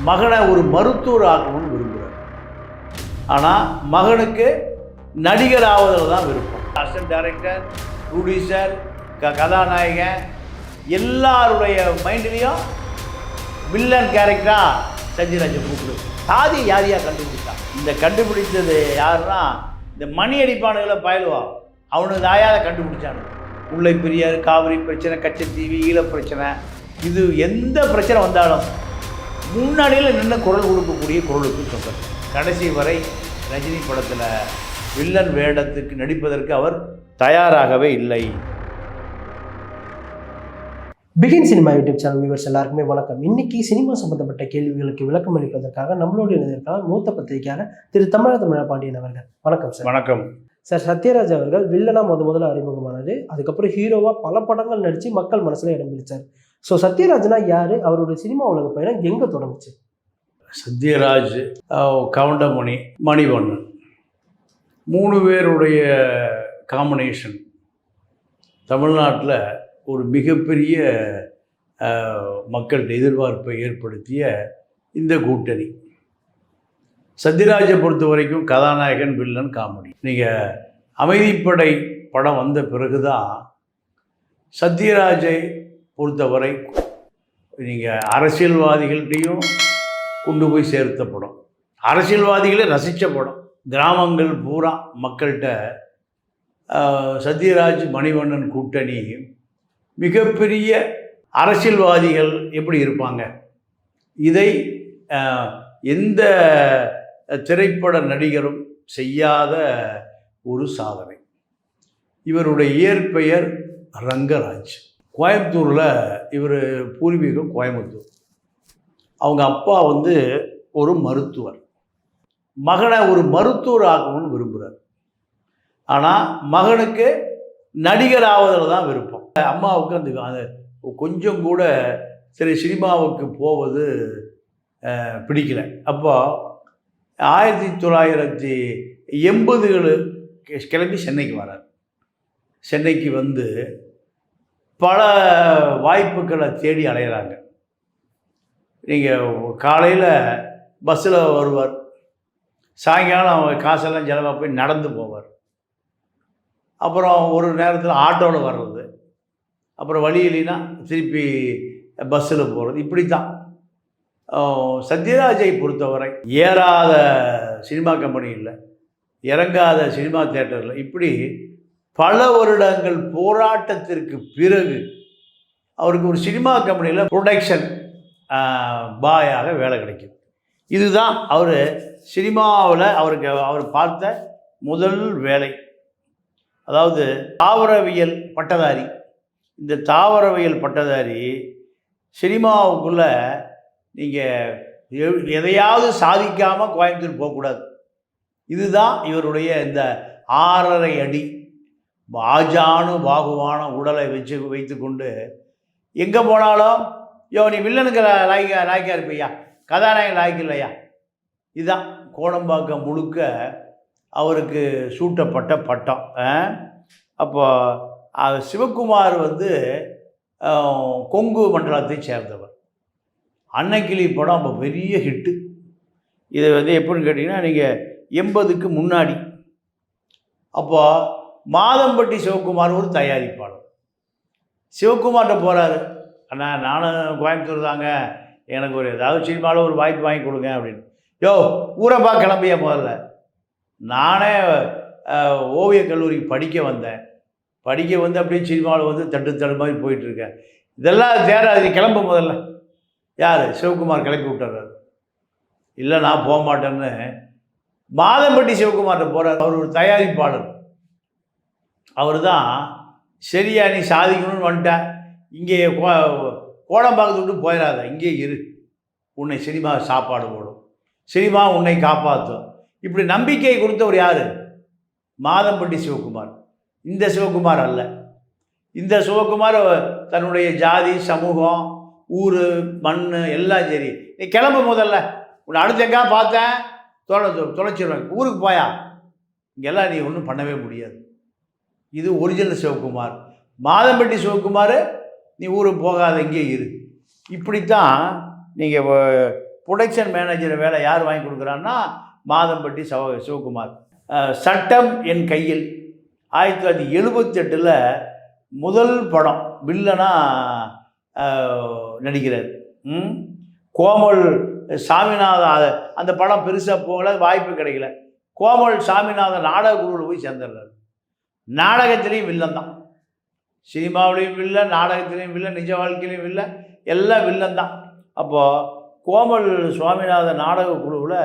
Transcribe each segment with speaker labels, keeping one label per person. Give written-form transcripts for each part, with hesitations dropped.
Speaker 1: மகனை ஒரு மருத்துவர் ஆக்கணும்னு விரும்புகிறார். ஆனால் மகனுக்கு நடிகர் ஆவதில் தான் விருப்பம். அசிஸ்டன்ட் டைரக்டர், ப்ரொடியூசர், கதாநாயகன் எல்லாருடைய மைண்ட்லேயும் வில்லன் கேரக்டராக சத்யராஜை கூப்பிடு. சாதி யாரையாக கண்டுபிடிச்சான்? இந்த கண்டுபிடிச்சது யாருன்னா இந்த மணி அடிப்பானுகளை பயலுவா அவனுக்கு தாயாத கண்டுபிடிச்சானு. முல்லை பெரியார், காவிரி பிரச்சனை, கச்சத்தீவு, ஈழ பிரச்சனை, இது எந்த பிரச்சனை வந்தாலும் முன்னாடியில் நின்று குரல் கொடுக்கக்கூடிய குரலுக்கு சொன்னார். கடைசி வரை ரஜினி படத்தில் வில்லன் வேடத்துக்கு நடிப்பதற்கு அவர் தயாராகவே இல்லை.
Speaker 2: Begin cinema YouTube channel viewers எல்லாருக்குமே வணக்கம். இன்னைக்கு சினிமா சம்பந்தப்பட்ட கேள்விகளுக்கு விளக்கம் அளிப்பதற்காக நம்மளோட இணைந்திருக்காங்க மூத்த பத்திரிகையாளர் திரு தமிழ பாண்டியன் அவர்கள். வணக்கம் சார்.
Speaker 1: வணக்கம்
Speaker 2: சார். சத்யராஜ் அவர்கள் வில்லனா முதல்ல அறிமுகமானது, அதுக்கப்புறம் ஹீரோவா பல படங்கள் நடிச்சு மக்கள் மனசுல இடம் பிடிச்சார். ஸோ சத்யராஜ்னா யாரு, அவருடைய சினிமா உலக பயணம் எங்க தொடங்குச்சு?
Speaker 1: சத்யராஜ், கவுண்டமணி, மணிவண்ணன், 3 பேருடைய காம்பினேஷன் தமிழ்நாட்டில் ஒரு மிகப்பெரிய மக்கள்கிட்ட எதிர்பார்ப்பை ஏற்படுத்திய இந்த கூட்டணி. சத்யராஜை பொறுத்த வரைக்கும் கதாநாயகன், வில்லன், காமெடி. நீங்கள் அமைதிப்படை படம் வந்த பிறகு தான் சத்யராஜை பொறுத்தவரை நீங்கள் அரசியல்வாதிகள்கிட்டையும் கொண்டு போய் சேர்த்த படம், அரசியல்வாதிகளே ரசித்த படம். கிராமங்கள் பூரா மக்கள்கிட்ட சத்யராஜ் மணிவண்ணன் கூட்டணி மிகப்பெரிய அரசியல்வாதிகள் எப்படி இருப்பாங்க, இதை எந்த திரைப்பட நடிகரும் செய்யாத ஒரு சாதனை. இவருடைய இயற்பெயர் ரங்கராஜ். கோயம்புத்தூரில் இவர் பூர்வீகம் கோயம்புத்தூர். அவங்க அப்பா ஒரு மருத்துவர். மகனை ஒரு மருத்துவர் ஆக்கணும்னு விரும்புகிறார். ஆனால் மகனுக்கு நடிகர் ஆவதில் தான் விருப்பம். அம்மாவுக்கு அந்த கொஞ்சம் கூட சரி சினிமாவுக்கு போவது பிடிக்கல. அப்போ 1980 கிளம்பி சென்னைக்கு வரார். சென்னைக்கு பல வாய்ப்புகளை தேடி அலையிறாங்க. நீங்கள் காலையில் பஸ்ஸில் வருவார், சாயங்காலம் அவங்க காசெல்லாம் செலவாக போய் நடந்து போவார். அப்புறம் ஒரு நேரத்தில் ஆட்டோவில் வர்றது, அப்புறம் வழி இல்லைன்னா திருப்பி பஸ்ஸில் போகிறது. இப்படி தான் சத்யராஜை பொறுத்தவரை ஏறாத சினிமா கம்பெனி இல்லை, இறங்காத சினிமா தியேட்டரில், இப்படி பல வருடங்கள் போராட்டத்திற்கு பிறகு அவருக்கு ஒரு சினிமா கம்பெனியில் ப்ரொடக்ஷன் பாயாக வேலை கிடைக்கும். இதுதான் அவர் சினிமாவில் அவர் பார்த்த முதல் வேலை. அதாவது தாவரவியல் பட்டதாரி. இந்த தாவரவியல் பட்டதாரி சினிமாவுக்குள்ளே நீங்கள் எதையாவது சாதிக்காமல் கோயம்புத்தூர் போகக்கூடாது. இதுதான் இவருடைய இந்த 6.5 அடி ஆஜானு பாகுவான உடலை வைத்து கொண்டு எங்கே போனாலும் நீ வில்லனுக்கு லாய்க்காக இருப்பையா, கதாநாயகன் லாய்க்கு இல்லையா. இதுதான் கோடம்பாக்கம் முழுக்க அவருக்கு சூட்டப்பட்ட பட்டம். அப்போ சிவகுமார் கொங்கு மண்டலத்தை சேர்ந்தவர். அன்னைக்கிளி படம் அப்போ பெரிய ஹிட்டு. இதை எப்படின்னு கேட்டிங்கன்னா நீங்கள் 80க்கு முன்னாடி. அப்போ மாதம்பட்டி சிவகுமார் ஒரு தயாரிப்பாளர். சிவகுமார்கிட்ட போகிறாரு, அண்ணா நானும் கோயம்புத்தூர் தாங்க, எனக்கு ஏதாவது சினிமாவில் ஒரு வாய்ப்பு வாங்கி கொடுங்க அப்படின்னு. ஊரப்பா கிளம்பிய முதல்ல நானே ஓவியக் கல்லூரிக்கு படிக்க வந்தேன். அப்படியே சினிமாவில் தட்டு மாதிரி போயிட்டுருக்கேன். இதெல்லாம் சேராது, கிளம்ப முதல்ல. யார்? சிவகுமார் கிளப்பி விட்டுறாரு. இல்லை நான் போக மாட்டேன்னு மாதம்பட்டி சிவகுமார்கிட்ட போகிறார். அவர் ஒரு தயாரிப்பாளர். அவர் தான் சரியா நீ சாதிக்கணும்னு வந்துட்டேன், இங்கே கோடம்பாக்கத்தை விட்டு போயிடாத, இங்கே இரு, உன்னை சினிமா சாப்பாடு போடும், சினிமா உன்னை காப்பாற்றும். இப்படி நம்பிக்கை கொடுத்தவர் யார்? மாதம்பட்டி சிவகுமார். இந்த சிவகுமார் அல்ல. இந்த சிவகுமார் தன்னுடைய ஜாதி, சமூகம், ஊர், மண் எல்லாம் சரி, நீ கிளம்ப முதல்ல, உன்னை அடுத்து எங்கா பார்த்தேன் தொலைச்சிடுவேன், ஊருக்கு போயா, இங்கெல்லாம் நீ ஒன்றும் பண்ணவே முடியாது. இது ஒரிஜினல் சிவகுமார். மாதம்பட்டி சிவகுமார் நீ ஊருக்கு போகாத, இங்கே இரு. இப்படித்தான் நீங்கள் ப்ரொடக்ஷன் மேனேஜர் வேலை யார் வாங்கி கொடுக்குறான்னா மாதம்பட்டி சிவகுமார். சட்டம் என் கையில் 1978 முதல் படம் வில்லனா நடிக்கிறார். கோமல் சாமிநாதன் அந்த படம் பெருசாக போகல, வாய்ப்பு கிடைக்கல. கோமல் சாமிநாதன் நாடக குழுவில் போய் சேர்ந்துடுறாரு. நாடகத்திலையும் வில்லன் தான், சினிமாவிலையும் வில்லன், நாடகத்திலையும் வில்லன், நிஜ வாழ்க்கையிலையும் வில்லன், எல்லாம் வில்லன் தான். அப்போது கோமல் சுவாமிநாதன் நாடக குழுவில்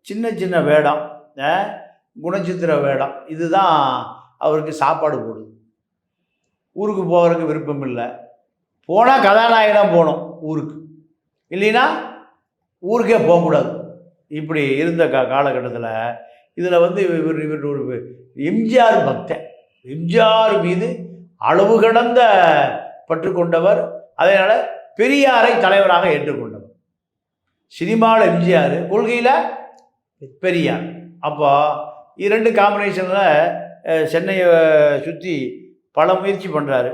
Speaker 1: சின்ன சின்ன வேடம், குணச்சித்திர வேடம், இதுதான் அவருக்கு சாப்பாடு போடுது. ஊருக்கு போகிறதுக்கு விருப்பம் இல்லை. போனால் கதாநாயகனாக போகணும் ஊருக்கு, இல்லைன்னா ஊருக்கே போகக்கூடாது. இப்படி இருந்த காலகட்டத்தில் இதில் வந்து இவர் ஒரு எம்ஜிஆர் பக்தன், எம்ஜிஆர் மீது அளவு கடந்த பற்று கொண்டவர். அதனால் பெரியாரை தலைவராக ஏற்றுக்கொண்டவர். சினிமாவில் எம்ஜிஆர், கொள்கையில் பெரியார். அப்போ இரண்டு காம்பினேஷனில் சென்னையை சுற்றி பல முயற்சி பண்ணுறாரு.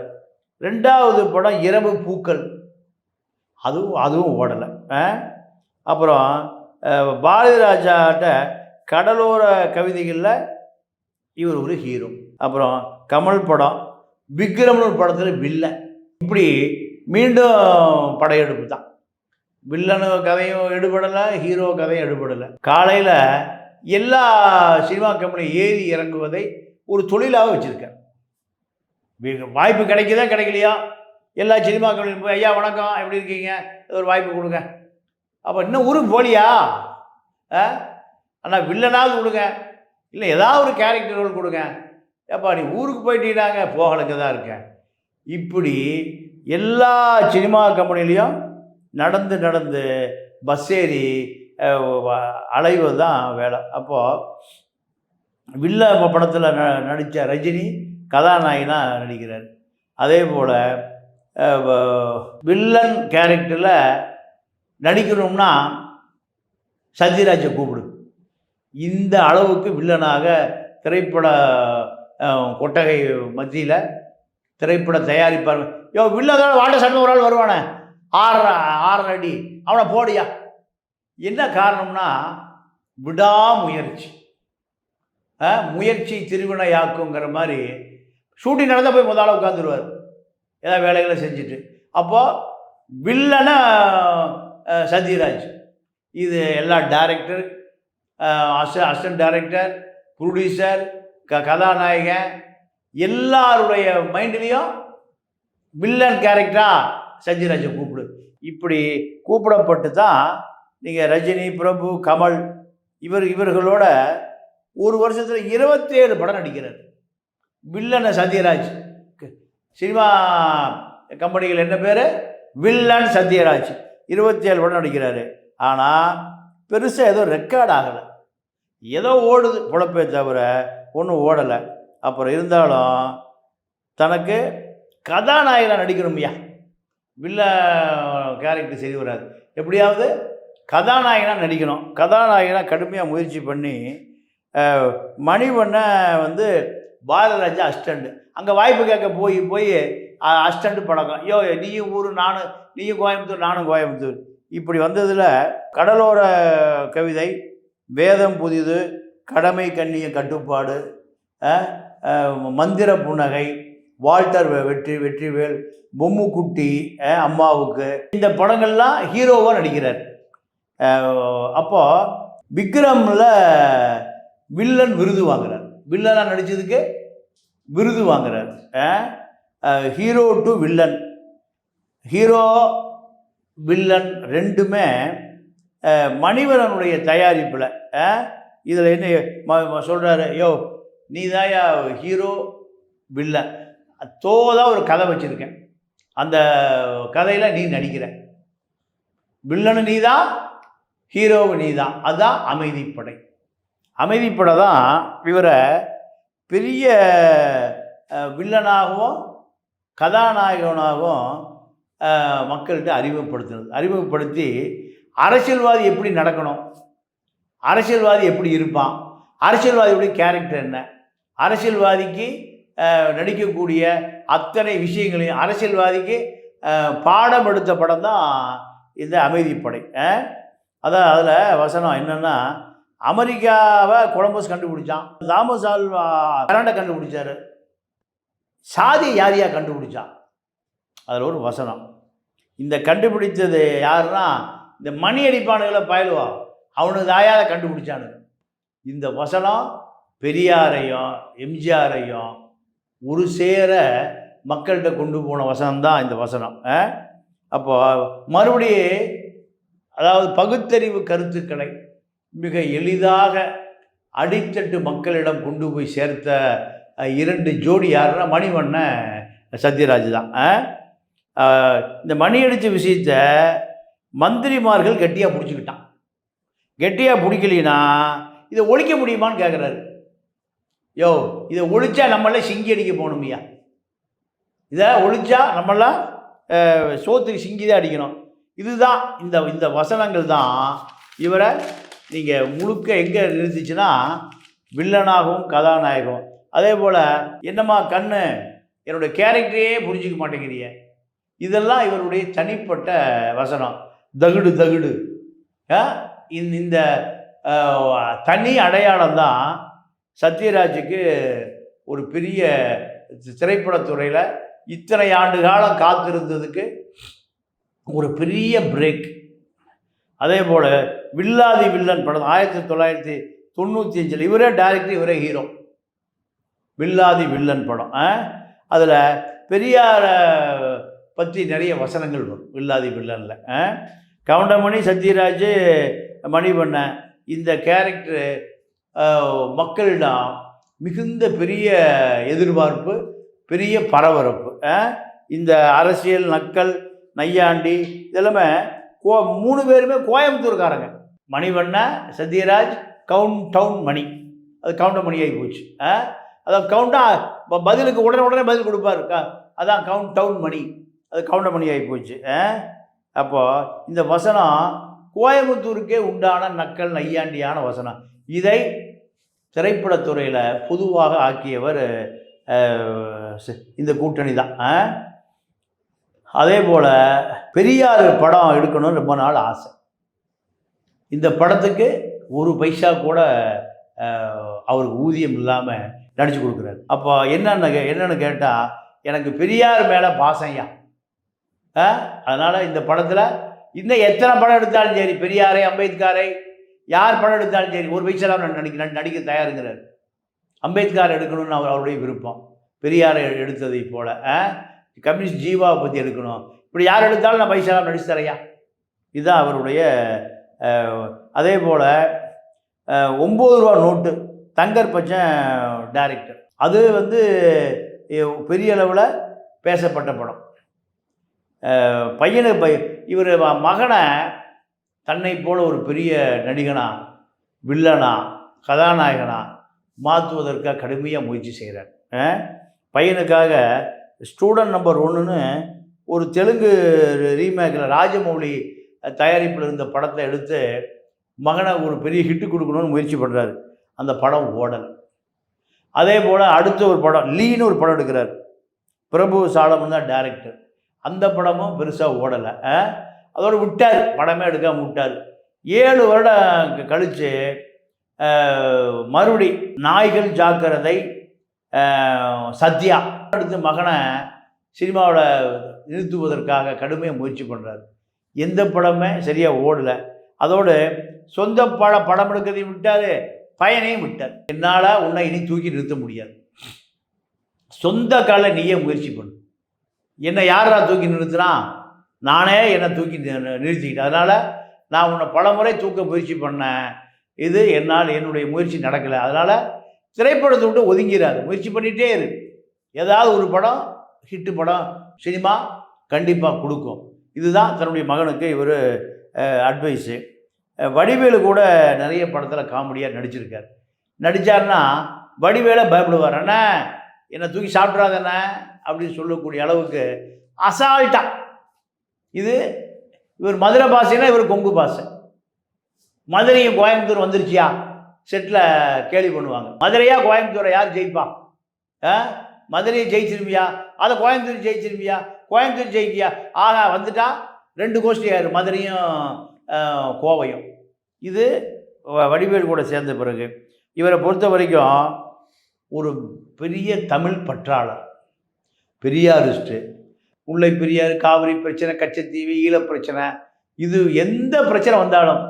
Speaker 1: 2வது படம் இரவு பூக்கள், அதுவும் ஓடலை. அப்புறம் பாரதி ராஜாட்ட கடலோர கவிதைகளில் இவர் ஒரு ஹீரோ. அப்புறம் கமல் படம், விக்ரம்னு ஒரு படத்தில் வில்லன். இப்படி மீண்டும் படையெடுப்பு தான். வில்லனு கதையும் எடுபடலை, ஹீரோ கதையும் எடுபடலை. காலையில் எல்லா சினிமா கம்பெனியும் ஏறி இறங்குவதை ஒரு தொழிலாக வச்சுருக்கேன். வாய்ப்பு கிடைக்குதா கிடைக்கலையா, எல்லா சினிமா கம்பெனியும் போய் ஐயா வணக்கம் எப்படி இருக்கீங்க, ஒரு வாய்ப்பு கொடுங்க. அப்போ இன்னும் ஊருக்கு போலியா, ஆனால் வில்லனாவது கொடுங்க, இல்லை ஏதாவது ஒரு கேரக்டர் ரோல் கொடுங்க. ஏப்பா நீ ஊருக்கு போயிட்டீங்கன்னாங்க, போகலைங்க தான் இருக்கேன். இப்படி எல்லா சினிமா கம்பெனிலையும் நடந்து பஸ் ஏறி அலைவது தான் வேலை. அப்போது வில்ல படத்தில் நடித்த ரஜினி கதாநாயகனாக நடிக்கிறார். அதே போல் வில்லன் கேரக்டரில் நடிக்கணும்னா சத்யராஜை கூப்பிடு. இந்த அளவுக்கு வில்லனாக திரைப்பட கொட்டகை மத்தியில் திரைப்பட தயாரிப்பார். வில்லன் வாட்ட சண்டை ஒரு ஆள் வருவானே 6 அடி, அவனை போடியா. என்ன காரணம்னா விடாமுயற்சி, முயற்சி திருவினையாக்குங்கிற மாதிரி ஷூட்டிங் நடந்தால் போய் முதல்ல உட்காந்துருவார் ஏதாவது வேலைகளை செஞ்சுட்டு. அப்போது வில்லனை சத்யராஜ். இது எல்லா டைரக்டர், அசிஸ்டன்ட் டைரக்டர், ப்ரொடியூசர், கதாநாயகன் எல்லாருடைய மைண்ட்லேயும் வில்லன் கேரக்டராக சத்யராஜை கூப்பிடு. இப்படி கூப்பிடப்பட்டு தான் நீங்கள் ரஜினி, பிரபு, கமல் இவர்களோட ஒரு வருஷத்தில் 27 படம் நடிக்கிறார். வில்லனை சத்யராஜ். சினிமா கம்பெனிகள் என்ன பேர், வில்லன் சத்யராஜ். 27 படம் நடிக்கிறாரு. ஆனால் பெருசாக ஏதோ ரெக்கார்ட் ஆகலை, ஏதோ ஓடுது பொழப்பே தவிர ஒன்றும் ஓடலை. அப்புறம் இருந்தாலும் தனக்கு கதாநாயகனாக நடிக்கணும்யா, வில்ல கேரக்டர் சரி வராது, எப்படியாவது கதாநாயகனாக நடிக்கணும். கதாநாயகனாக கடுமையாக முயற்சி பண்ணி மணிவண்ணை வந்து பாரதிராஜா அசிஸ்டண்ட்டு, அங்கே வாய்ப்பு கேட்க போய் அசிஸ்டண்ட்டு பழக்கம். நீயும் ஊர், நீயும் கோயம்புத்தூர், நானும் கோயம்புத்தூர். இப்படி வந்ததில் கடலோர கவிதை, வேதம் புதிது, கடமை கண்ணிய கட்டுப்பாடு, மந்திர புன்னகை, வால்டர் வெற்றிவேல், பொம்முக்குட்டி, அம்மாவுக்கு, இந்த படங்கள்லாம் ஹீரோவாக நடிக்கிறார். அப்போது விக்ரமில் வில்லன் விருது வாங்குறார். வில்லனாக நடித்ததுக்கு விருது வாங்குறார். Hero to villain, hero villain ரெண்டுமே மணிவண்ணனுடைய தயாரிப்பில். இதில் என்ன சொல்கிறாரு, நீ தாயா ஹீரோ வில்லன், தோதான் ஒரு கதை வச்சுருக்கேன், அந்த கதையில் நீ நடிக்கிற, வில்லனு நீ தான், ஹீரோவு நீ தான். அதுதான் அமைதிப்படை. அமைதிப்படை தான் இவரை பெரிய வில்லனாகவும் கதாநாயகனாகவும் மக்கள்கிட்ட அறிமுகப்படுத்தி அரசியல்வாதி எப்படி நடக்கணும், அரசியல்வாதி எப்படி இருப்பான், அரசியல்வாதியுடைய கேரக்டர் என்ன, அரசியல்வாதிக்கு நடிக்கக்கூடிய அத்தனை விஷயங்களையும் அரசியல்வாதிக்கு பாடம் எடுத்த படம் தான் இந்த அமைதிப்படை. அதான் அதில் வசனம் என்னென்னா, அமெரிக்காவை கொலம்பஸ் கண்டுபிடிச்சான், தாமஸ் ஆல்வா கரண்டை கண்டுபிடிச்சாரு, சாதி யாரையா கண்டுபிடிச்சான். அதில் ஒரு வசனம். இந்த கண்டுபிடிச்சது யாருன்னா, இந்த மணி அடிப்பானுகளை பயலுவா, அவனுக்கு தாயாத கண்டுபிடிச்சானு. இந்த வசனம் பெரியாரையும் எம்ஜிஆரையும் ஒரு சேர மக்கள்கிட்ட கொண்டு போன வசனம்தான் இந்த வசனம். அப்போ மறுபடியும் அதாவது பகுத்தறிவு கருத்துக்களை மிக எளிதாக அடித்தட்டு மக்களிடம் கொண்டு போய் சேர்த்த 2 ஜோடி யாருன்னா மணிவண்ணன், சத்யராஜ் தான். இந்த மணி அடித்த விஷயத்தை மந்திரிமார்கள் கெட்டியாக பிடிச்சிக்கிட்டான். கெட்டியாக பிடிக்கலினா இதை ஒழிக்க முடியுமான்னு கேட்குறாரு. யோ, இதை ஒழிச்சா நம்மளாம் சிங்கி அடிக்க போகணுமையா, இதை ஒழிச்சா நம்மளாம் சோத்துக்கு சிங்கி தான் அடிக்கணும். இதுதான் இந்த வசனங்கள் தான் இவரை நீங்கள் முழுக்க எங்கே நிறுத்திச்சுன்னா வில்லனாகவும் கதாநாயகம். அதே போல் என்னம்மா கண்ணு, என்னுடைய கேரக்டரையே புரிஞ்சிக்க மாட்டேங்கிறீங்க, இதெல்லாம் இவருடைய தனிப்பட்ட வசனம். தகுடு தகுடு இந்த தனி அடையாளம் தான் சத்யராஜுக்கு ஒரு பெரிய திரைப்படத்துறையில் இத்தனை ஆண்டு காலம் காத்திருந்ததுக்கு ஒரு பெரிய பிரேக். அதே போல் வில்லாதி வில்லன் படம் 1995 இவரே டைரக்டர், இவரே ஹீரோ. வில்லாதி வில்லன் படம், அதில் பெரியாரை பற்றி நிறைய வசனங்கள் வரும் வில்லாதி வில்லனில். கவுண்டமணி, சத்யராஜ், மணிவண்ணன் இந்த கேரக்டரு மக்களிடம் மிகுந்த பெரிய எதிர்பார்ப்பு, பெரிய பரபரப்பு. இந்த அரசியல் நக்கல் நையாண்டி இதெல்லாமே 3 பேருமே கோயம்புத்தூர்காரங்க. மணிவண்ணன், சத்யராஜ், டவுன் மணி, அது கவுண்டமணி ஆகி போச்சு. அதான் பதிலுக்கு உடனே பதில் கொடுப்பார், அதான் டவுன் மணி, அது கவுண்டமணி ஆகி போச்சு. அப்போது இந்த வசனம் கோயம்புத்தூருக்கே உண்டான நக்கல் நையாண்டியான வசனம். இதை திரைப்படத்துறையில் பொதுவாக ஆக்கியவர் இந்த கூட்டணி தான். அதே போல் பெரியார் படம் எடுக்கணும்னு ரொம்ப நாள் ஆசை. இந்த படத்துக்கு ஒரு பைசா கூட அவருக்கு ஊதியம் இல்லாமல் நடிச்சு கொடுக்குறாரு. அப்போ என்னென்னு கேட்டால், எனக்கு பெரியார் மேலே பாசையா, அதனால் இந்த படத்தில் இன்னும் எத்தனை படம் எடுத்தாலும் சரி, பெரியாரை அம்பேத்கரை யார் படம் எடுத்தாலும் சரி, ஒரு பைசாலாம் நடிக்க தயாருங்கிறார். அம்பேத்கர் எடுக்கணும்னு அவருடைய விருப்பம். பெரியாரை எடுத்ததை போல் கம்யூனிஸ்ட் ஜீவாவை பற்றி எடுக்கணும், இப்படி யார் எடுத்தாலும் நான் பைசாலாம் நடிச்சு தரையா, இதுதான் அவருடைய. அதே போல் 9 ரூபா நோட்டு, தங்கர் பச்சன் டைரக்டர், அது பெரிய அளவில் பேசப்பட்ட படம். இவர் மகனை தன்னை போல ஒரு பெரிய நடிகனா, வில்லனா, கதாநாயகனா மாற்றுவதற்காக கடுமையாக முயற்சி செய்கிறார். பையனுக்காக ஸ்டூடெண்ட் நம்பர் 1ன்னு ஒரு தெலுங்கு ரீமேக்கில் ராஜமௌலி தயாரிப்பில் இருந்த படத்தை எடுத்து மகனை ஒரு பெரிய ஹிட்டு கொடுக்கணும்னு முயற்சி பண்ணுறாரு. அந்த படம் ஓடல். அதே போல் அடுத்த ஒரு படம் லீன்னு ஒரு படம் எடுக்கிறார். பிரபு சாலமன் தான் டைரக்டர். அந்த படமும் பெருசாக ஓடலை. அதோடு விட்டார், படமே எடுக்காமல் விட்டார். 7 வருடம் கழித்து மறுபடி நாய்கள் ஜாக்கிரதை, சத்யா அடுத்து மகனை சினிமாவில் நிறுத்துவதற்காக கடுமையாக முயற்சி பண்ணுறாரு. எந்த படமே சரியாக ஓடலை. அதோடு சொந்த படம் எடுக்கிறதையும் விட்டார், பையனையும் விட்டார். என்னால் உன்னை இனி தூக்கி நிறுத்த முடியாது, சொந்த காலை நீயே முயற்சி பண்ணு. என்னை யாரா தூக்கி நிறுத்தினா, நானே என்னை தூக்கி நிறுத்திக்கிட்டேன். அதனால் நான் உன்னை பல முறை தூக்க முயற்சி பண்ணேன், இது என்னுடைய முயற்சி நடக்கலை. அதனால் திரைப்படத்தை விட்டு ஒதுங்கிறாரு, முயற்சி பண்ணிகிட்டே இரு. ஏதாவது ஒரு படம் ஹிட்டு படம் சினிமா கண்டிப்பாக கொடுக்கும். இதுதான் தன்னுடைய மகனுக்கு இவர் அட்வைஸு. வடிவேலு கூட நிறைய படத்தில் காமெடியாக நடிச்சிருக்கார். நடித்தார்னா வடிவேலை பயப்படுவார், அண்ணா என்னை தூக்கி சாப்பிட்றாதண்ணே அப்படின்னு சொல்லக்கூடிய அளவுக்கு அசால்ட்டாக. இவர் மதுரை பாஷைனா இவர் கொங்கு பாஷை. மதுரையும் கோயம்புத்தூர் வந்துருச்சியா செட்டில் கேள்வி பண்ணுவாங்க. மதுரையா கோயம்புத்தூரை யார் ஜெயிப்பா? மதுரையை ஜெயிச்சிருவியா, அதை கோயம்புத்தூர் ஜெயிச்சிருவியா, கோயம்புத்தூர் ஜெயிக்கியா, ஆகா வந்துட்டா 2 கோஷ்டி ஆயிரும், மதுரையும் கோவையும். இது வடிவேல் கூட சேர்ந்த பிறகு இவரை பொறுத்த வரைக்கும் ஒரு பெரிய தமிழ் பற்றாளர், பெரியாரிஸ்ட்டு. முல்லை பெரியாறு, காவிரி பிரச்சனை, கச்சத்தீவு, ஈழப் பிரச்சனை, இது எந்த பிரச்சனை வந்தாலும்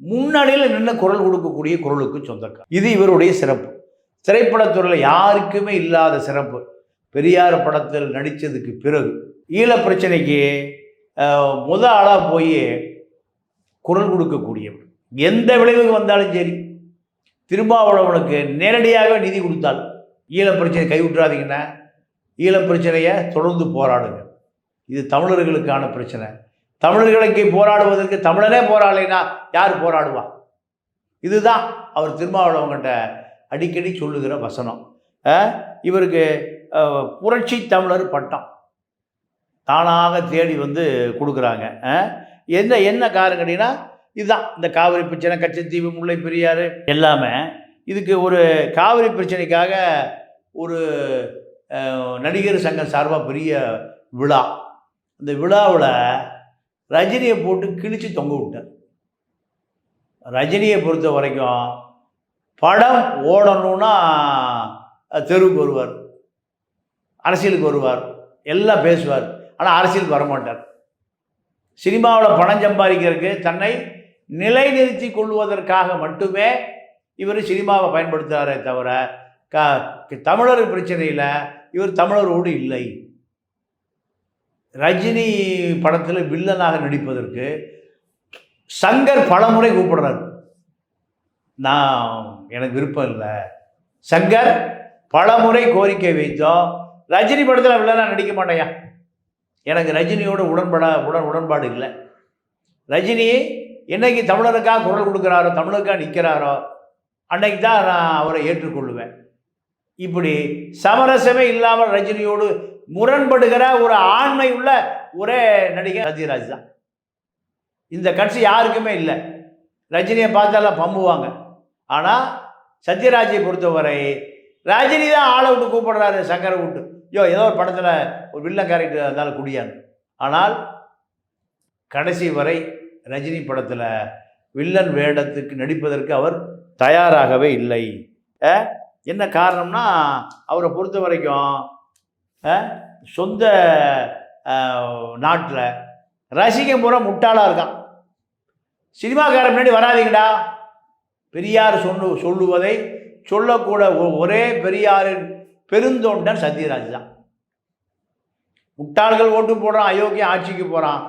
Speaker 1: முன்னாடியில் நின்று குரல் கொடுக்கக்கூடிய குரலுக்கு சொந்தக்கார். இது இவருடைய சிறப்பு. திரைப்படத்துறையில் யாருக்குமே இல்லாத சிறப்பு. பெரியார் படத்தில் நடித்ததுக்கு பிறகு ஈழப் பிரச்சனைக்கு ஆளாக போய் குரல் கொடுக்கக்கூடியவர். எந்த விளைவுக்கு வந்தாலும் சரி, திருமாவளவனுக்கு நேரடியாக நிதி கொடுத்தால் ஈழப் பிரச்சனை கைவிட்றாதீங்கன்னா, ஈழப் பிரச்சனையை தொடர்ந்து போராடுங்க, இது தமிழர்களுக்கான பிரச்சனை. தமிழர்களுக்கு போராடுவதற்கு தமிழனே போராடலைன்னா யார் போராடுவா? இதுதான் அவர் திருமாவளவன்கிட்ட அடிக்கடி சொல்லுகிற வசனம். இவருக்கு புரட்சி தமிழர் பட்டம் தானாக தேடி வந்து கொடுக்குறாங்க. என்ன காரணம் கேட்டிங்கன்னா, இதுதான் இந்த காவிரி பிரச்சனை, கச்சத்தீவு, முல்லை பெரியாறு எல்லாமே. இதுக்கு ஒரு காவிரி பிரச்சனைக்காக ஒரு நடிகர் சங்கம் சார்பாக பெரிய விழா. இந்த விழாவில் ரஜினியை போட்டு கிழித்து தொங்க விட்டார். ரஜினியை பொறுத்த வரைக்கும் படம் ஓடணும்னா தெருவுக்கு வருவார், அரசியலுக்கு வருவார், எல்லாம் பேசுவார். ஆனால் அரசியலுக்கு வரமாட்டார். சினிமாவில் பணம் சம்பாதிக்கிறதுக்கு, தன்னை நிலைநிறுத்தி கொள்வதற்காக மட்டுமே இவர் சினிமாவை பயன்படுத்துகிறாரே தவிர தமிழர் பிரச்சனையில் இவர் தமிழரோடு இல்லை. ரஜினி படத்தில் வில்லனாக நடிப்பதற்கு சங்கர் பலமுறை கூப்பிடுறார். எனக்கு விருப்பம் இல்லை. சங்கர் பலமுறை கோரிக்கை வைத்தோம், ரஜினி படத்தில் வில்லனாக நடிக்க மாட்டேயா, எனக்கு ரஜினியோட உடன்பாடு இல்லை. ரஜினி என்னைக்கு தமிழருக்காக குரல் கொடுக்குறாரோ, தமிழருக்காக நிற்கிறாரோ, அன்னைக்கு தான் நான் அவரை ஏற்றுக்கொள்ளுவேன். இப்படி சமரசமே இல்லாமல் ரஜினியோடு முரண்படுகிற ஒரு ஆண்மை உள்ள ஒரே நடிகர் சத்யராஜ் தான். இந்த கட்சி யாருக்குமே இல்லை. ரஜினியை பார்த்தாலாம் பம்புவாங்க. ஆனால் சத்யராஜை பொறுத்தவரை ரஜினி தான் ஆளை விட்டு கூப்பிடுறாரு, சங்கரை விட்டு, ஏதோ ஒரு படத்தில் ஒரு வில்லன் கேரக்டர் இருந்தாலும் குடியான்னு. ஆனால் கடைசி வரை ரஜினி படத்தில் வில்லன் வேடத்துக்கு நடிப்பதற்கு அவர் தயாராகவே இல்லை. என்ன காரணம்னா, அவரை பொறுத்த வரைக்கும் சொந்த நாட்டில் ரசிகன் பூரா முட்டாளாக இருக்கான். சினிமாக்காரன் முன்னாடி வராதிங்கடா, பெரியார் சொல்லுவதை சொல்லக்கூட ஒரே பெரியாரின் பெருந்தொண்டன் சத்யராஜ் தான். முட்டாள்கள் ஓட்டு போடுறான், அயோக்கியம் ஆட்சிக்கு போகிறான்,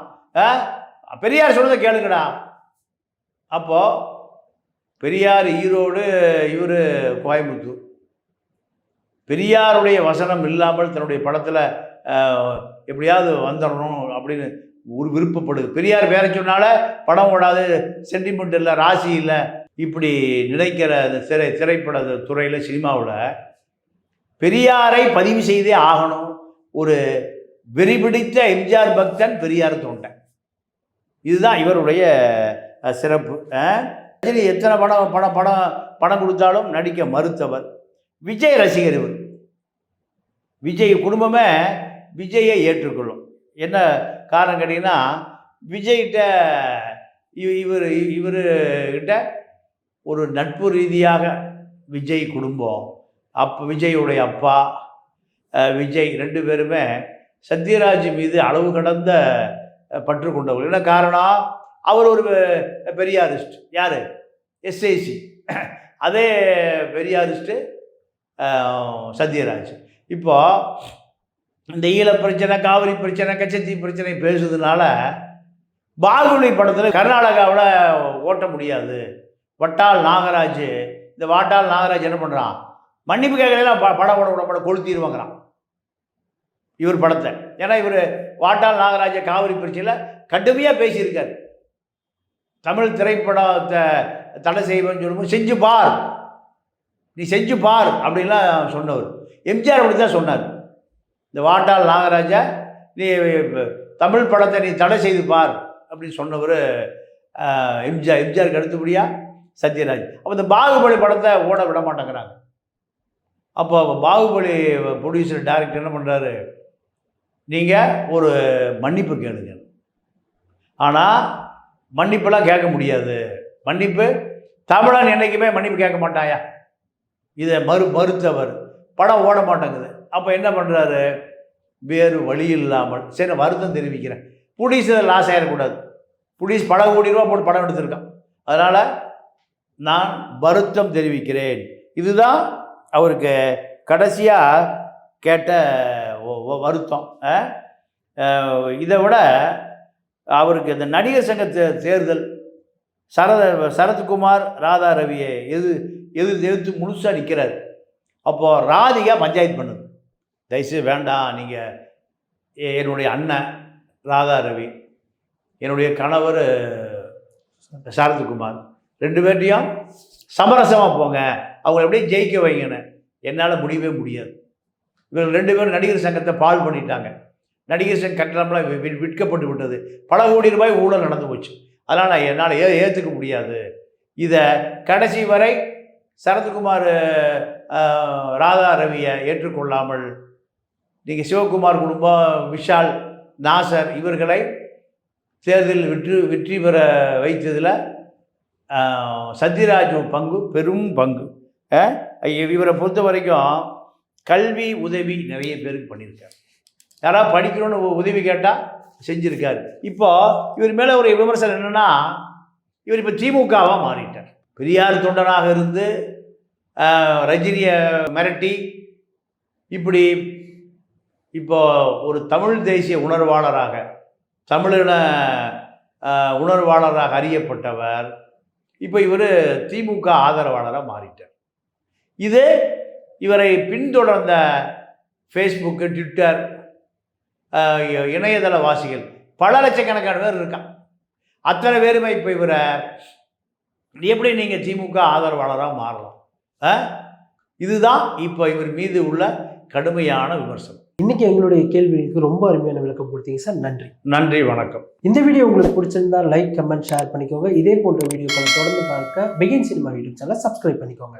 Speaker 1: பெரியார் சொல்றதை கேளுங்கடா. அப்போது பெரியார் ஈரோடு, இவர் கோயம்புத்தூர். பெரியாருடைய வசனம் இல்லாமல் தன்னுடைய படத்தில் எப்படியாவது வந்துடணும் அப்படின்னு ஒரு விருப்பப்படுது. பெரியார் பேர சொன்னால படம் ஓடாது, சென்டிமெண்ட் இல்லை, ராசி இல்லை, இப்படி நினைக்கிற அந்த திரைப்பட துறையில், சினிமாவில் பெரியாரை பதிவு செய்தே ஆகணும். ஒரு வெறிபிடித்த எம்ஜிஆர் பக்தன், பெரியார் தோண்டன். இதுதான் இவருடைய சிறப்பு. ரஜினி எத்தனை படம் கொடுத்தாலும் நடிக்க மறுத்தவர். விஜய் ரசிகர் இவர். விஜய் குடும்பமே விஜயை ஏற்றுக்கொள்ளும். என்ன காரணம் கேட்டிங்கன்னா, விஜய்கிட்ட இவர்கிட்ட ஒரு நட்பு ரீதியாக விஜய் குடும்பம், விஜயுடைய அப்பா விஜய் ரெண்டு பேருமே சத்யராஜ் மீது அளவு கடந்த பற்று கொண்டவர். என்ன காரணம், அவர் ஒரு பெரியாரிஸ்ட். யார்? எஸ்ஐசி. அதே பெரியாரிஸ்ட்டு சத்யராஜ். இப்போ இந்த ஈழப் பிரச்சனை, காவிரி பிரச்சனை, கச்சத்தீவு பிரச்சனை பேசுறதுனால பாகுபலி படத்தில் கர்நாடகாவில் ஓட்ட முடியாது. வாட்டாள் நாகராஜ் என்ன பண்ணுறான், மன்னிப்பு கேட்கலாம், படம் கொளுத்திடுவாங்கிறான் இவர் படத்தை. ஏன்னா இவர் வாட்டாள் நாகராஜ காவிரி பிரச்சனையில் கடுமையாக பேசியிருக்கார். தமிழ் திரைப்படத்தை தடை செய்வேன்னு சொல்லும்போது செஞ்சு பார், நீ செஞ்சு பார் அப்படின்லாம் சொன்னவர். எம்ஜிஆர் அப்படி தான் சொன்னார். இந்த வாட்டாள் நாகராஜா, நீ தமிழ் படத்தை நீ தடை செய்து பார் அப்படின்னு சொன்னவர் எம்ஜிஆருக்கு அடுத்தபடியாக சத்யராஜ். அப்போ இந்த பாகுபலி படத்தை ஓட விட மாட்டேங்கிறாங்க. அப்போ பாகுபலி ப்ரொடியூசர் டைரக்டர் என்ன பண்ணுறாரு, நீங்கள் ஒரு மன்னிப்பு கேளுங்க. ஆனால் மன்னிப்பெல்லாம் கேட்க முடியாது, மன்னிப்பு தமிழன் என்றைக்குமே மன்னிப்பு கேட்க மாட்டாயா? இதை மறுத்தவர் படம் ஓட மாட்டேங்குது. அப்போ என்ன பண்ணுறாரு? வேறு வழி இல்லாமல் சரி நான் வருத்தம் தெரிவிக்கிறேன். புலிஸ் இதை லாஸ் ஆகிடக்கூடாது. புலிஸ் பல கோடி ரூபா போட்டு படம் எடுத்திருக்கான். அதனால் நான் வருத்தம் தெரிவிக்கிறேன். இதுதான் அவருக்கு கடைசியாக கேட்ட வருத்தம். இதை விட அவருக்கு இந்த நடிகர் சங்க தேர்தல் சரத்குமார் ராதா ரவியை எதிர்த்து முழுசாக நிற்கிறார். அப்போது ராதிகா பஞ்சாயத்து பண்ணுது, தயவுசெய்து வேண்டாம், நீங்கள் என்னுடைய அண்ணன் ராதா ரவி, என்னுடைய கணவர் சரத்குமார், 2 பேர்ட்டையும் சமரசமாக போங்க, அவங்கள எப்படியே ஜெயிக்க வைங்கன்னு. என்னால் முடியவே முடியாது. இவர்கள் 2 பேரும் நடிகர் சங்கத்தை பால் பண்ணிட்டாங்க. நடிகர் சங்க கட்டணம்லாம் விற்கப்பட்டு விட்டது. பல கோடி ரூபாய் ஊழல் நடந்து போச்சு. அதனால் என்னால் ஏற்றுக்க முடியாது. இதை கடைசி வரை சரத்குமார் ராதா ரவியை ஏற்றுக்கொள்ளாமல் நீங்கள் சிவகுமார் குடும்பம், விஷால், நாசர் இவர்களை தேர்தலில் வெற்றி பெற வைத்ததில் சத்யராஜ் பங்கு பெரும் பங்கு. இவரை பொறுத்த வரைக்கும் கல்வி உதவி நிறைய பேருக்கு பண்ணியிருக்காரு. யாராவது படிக்கணும்னு உதவி கேட்டால் செஞ்சுருக்காரு. இப்போ இவர் மேலே ஒரு விமர்சனம் என்னென்னா, இவர் இப்போ திமுகவாக மாறிட்டார். பெரியார் தொண்டனாக இருந்து ரஜினியை மிரட்டி இப்படி இப்போ ஒரு தமிழ் தேசிய உணர்வாளராக, தமிழின உணர்வாளராக அறியப்பட்டவர் இப்போ இவர் திமுக ஆதரவாளராக மாறிட்டார். இது இவரை பின்தொடர்ந்த ஃபேஸ்புக்கு, ட்விட்டர், இணையதள வாசிகள் பல லட்சக்கணக்கான பேர் இருக்கான். அத்தனை பேருமே இப்போ இவரை எப்படி நீங்கள் திமுக ஆதரவாளராக மாறலாம்? இதுதான் இப்போ இவர் மீது உள்ள கடுமையான விமர்சனம்.
Speaker 2: இன்னைக்கு எங்களுடைய கேள்விகளுக்கு ரொம்ப அருமையான விளக்கம் கொடுத்தீங்க சார். நன்றி.
Speaker 1: நன்றி, வணக்கம்.
Speaker 2: இந்த வீடியோ உங்களுக்கு பிடிச்சிருந்தா லைக், கமெண்ட், ஷேர் பண்ணிக்கோங்க. இதே போன்ற வீடியோக்களை தொடர்ந்து பார்க்க பிகின் சினிமா யூடியூப் சேனலை சப்ஸ்கிரைப் பண்ணிக்கோங்க.